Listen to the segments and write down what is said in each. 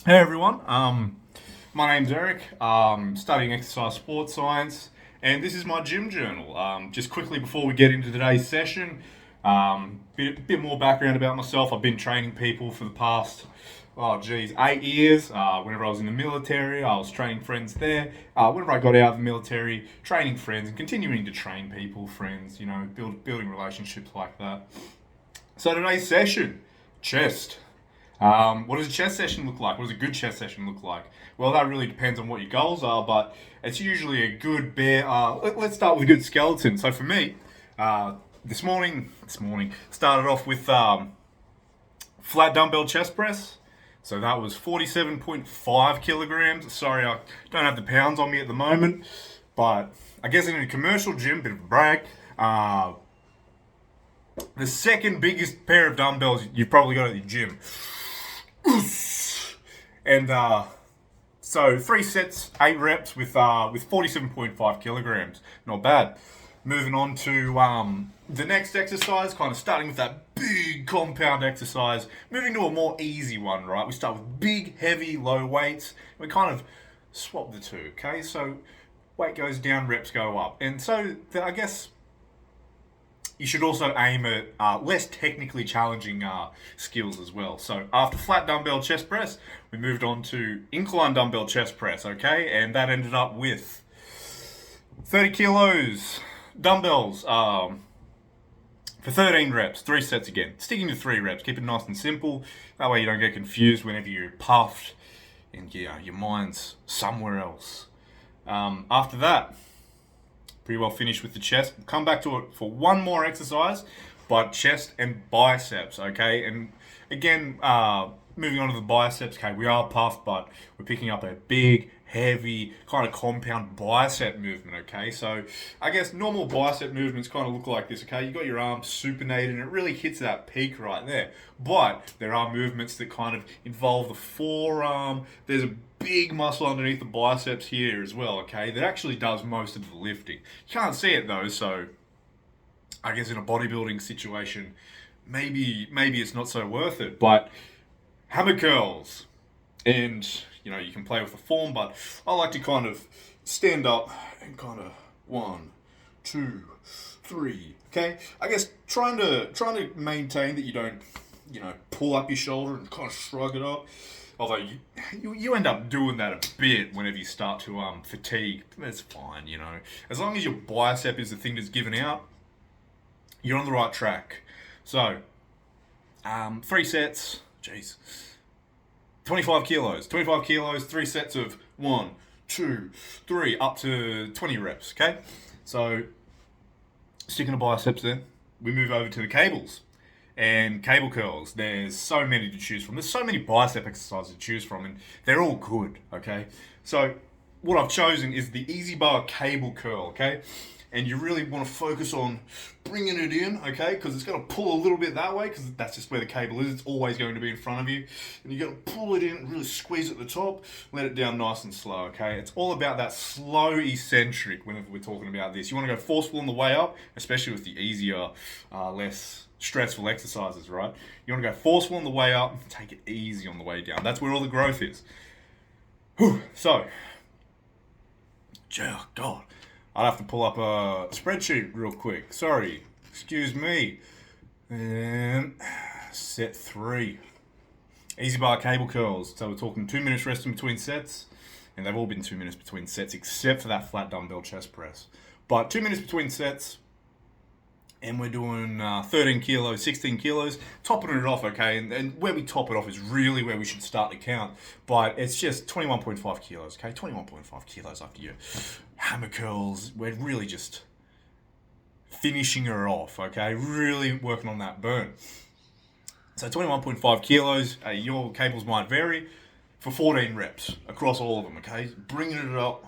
Hey everyone, my name's Eric. Studying exercise sports science, and this is my gym journal. Just quickly before we get into today's session, bit more background about myself. I've been training people for the past, 8 years. Whenever I was in the military, I was training friends there. Whenever I got out of the military, training friends and continuing to train people, friends. Building relationships like that. So today's session, chest. What does a chest session look like? What does a good chest session look like? Well, that really depends on what your goals are, but it's usually a good bare. Let's start with a good skeleton. So for me, this morning started off with flat dumbbell chest press. So that was 47.5 kilograms. Sorry, I don't have the pounds on me at the moment, but I guess in a commercial gym, bit of a brag. Uh, the second biggest pair of dumbbells you've probably got at your gym. And so 3 sets, 8 reps with 47.5 kilograms. Not bad. Moving on to the next exercise, kind of starting with that big compound exercise, moving to a more easy one, right? We start with big, heavy, low weights. We kind of swap the two, okay? So weight goes down, reps go up. And so I guess you should also aim at less technically challenging skills as well. So after flat dumbbell chest press, we moved on to incline dumbbell chest press, okay? And that ended up with 30 kilos dumbbells for 13 reps, 3 sets again. Sticking to 3 reps, keep it nice and simple. That way you don't get confused whenever you're puffed and your mind's somewhere else. After that, pretty well finished with the chest. We'll come back to it for one more exercise, but chest and biceps, okay? And again, moving on to the biceps, okay, we are puffed, but we're picking up a big, heavy, kind of compound bicep movement, okay? So I guess normal bicep movements kind of look like this, okay? You got your arms supinated and it really hits that peak right there. But there are movements that kind of involve the forearm. There's a big muscle underneath the biceps here as well, okay? That actually does most of the lifting. You can't see it though, so I guess in a bodybuilding situation, maybe it's not so worth it. But hammer curls, and you can play with the form, but I like to kind of stand up and kind of 1, 2, 3. Okay, I guess trying to maintain that you don't pull up your shoulder and kind of shrug it up. Although you end up doing that a bit whenever you start to fatigue. That's fine, as long as your bicep is the thing that's given out, you're on the right track. So 3 sets. Jeez. 25 kilos. 25 kilos, 3 sets of 1, 2, 3, up to 20 reps, okay? So, sticking to biceps there, we move over to the cables. And cable curls, there's so many to choose from. There's so many bicep exercises to choose from, and they're all good, okay? So, what I've chosen is the Easy Bar Cable Curl, okay? And you really want to focus on bringing it in, okay? Because it's going to pull a little bit that way, because that's just where the cable is. It's always going to be in front of you. And you're going to pull it in, really squeeze at the top, let it down nice and slow, okay? It's all about that slow eccentric whenever we're talking about this. You want to go forceful on the way up, especially with the easier, less stressful exercises, right? You want to go forceful on the way up, take it easy on the way down. That's where all the growth is. Whew. So, oh God. I'd have to pull up a spreadsheet real quick. Sorry. Excuse me. And set 3. Easy bar cable curls. So we're talking 2 minutes rest in between sets. And they've all been 2 minutes between sets except for that flat dumbbell chest press. But 2 minutes between sets. And we're doing 13 kilos, 16 kilos, topping it off, okay? And where we top it off is really where we should start to count. But it's just 21.5 kilos, okay? 21.5 kilos after your hammer curls. We're really just finishing her off, okay? Really working on that burn. So 21.5 kilos, your cables might vary, for 14 reps across all of them, okay? Bringing it up,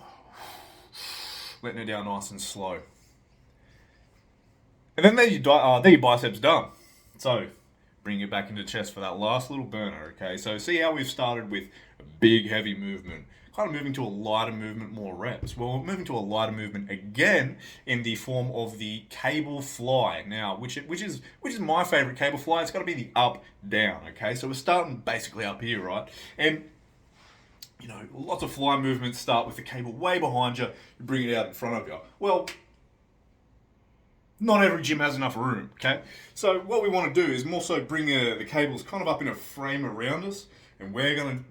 letting it down nice and slow. And then there your biceps done. So bring it back into chest for that last little burner, okay? So see how we've started with a big, heavy movement, kind of moving to a lighter movement, more reps. Well, we're moving to a lighter movement again in the form of the cable fly. Now, which is my favorite cable fly. It's got to be the up down, okay? So we're starting basically up here, right? And lots of fly movements start with the cable way behind you. You bring it out in front of you. Well, not every gym has enough room, okay? So what we want to do is more so bring the cables kind of up in a frame around us, and we're gonna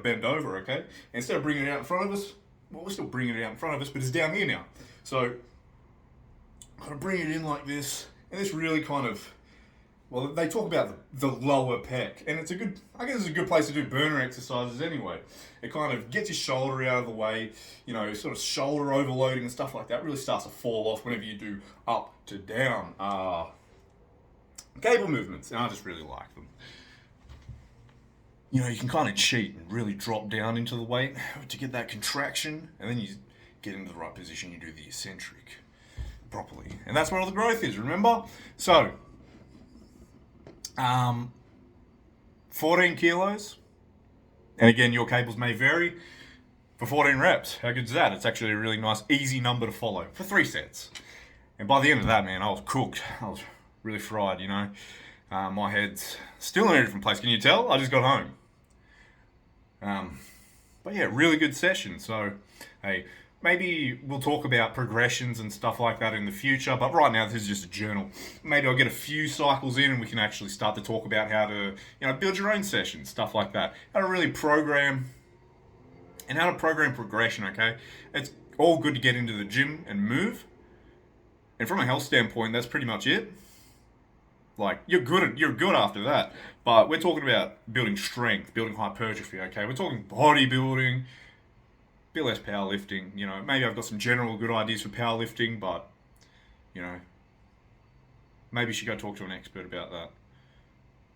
bend over, okay? Instead of bringing it out in front of us, well, we're still bringing it out in front of us, but it's down here now. So I'm gonna bring it in like this, and this really kind of, well, they talk about the lower pec, and I guess it's a good place to do burner exercises anyway. It kind of gets your shoulder out of the way, sort of shoulder overloading and stuff like that really starts to fall off whenever you do up to down cable movements, and I just really like them. You can kind of cheat and really drop down into the weight to get that contraction, and then you get into the right position, you do the eccentric properly. And that's where all the growth is, remember? So, 14 kilos, and again, your cables may vary, for 14 reps. How good is that? It's actually a really nice, easy number to follow for 3 sets. And by the end of that, man, I was cooked. I was really fried, My head's still in a different place. Can you tell? I just got home. But yeah, really good session. So, hey, maybe we'll talk about progressions and stuff like that in the future, but right now this is just a journal. Maybe I'll get a few cycles in and we can actually start to talk about how to, build your own sessions, stuff like that. How to really program and how to program progression, okay? It's all good to get into the gym and move. And from a health standpoint, that's pretty much it. Like, you're good after that. But we're talking about building strength, building hypertrophy, okay? We're talking bodybuilding, a bit less powerlifting, maybe I've got some general good ideas for powerlifting, but, maybe you should go talk to an expert about that.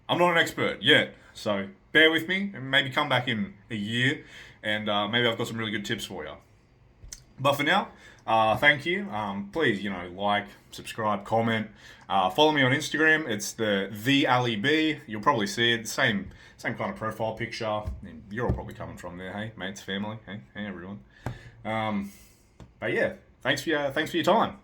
I'm not an expert yet, so bear with me, and maybe come back in a year, and maybe I've got some really good tips for you. But for now, thank you. Please, like, subscribe, comment. Follow me on Instagram. It's the Ali B. You'll probably see it. Same kind of profile picture. And you're all probably coming from there, hey, mates, family, hey everyone. But yeah, thanks for your time.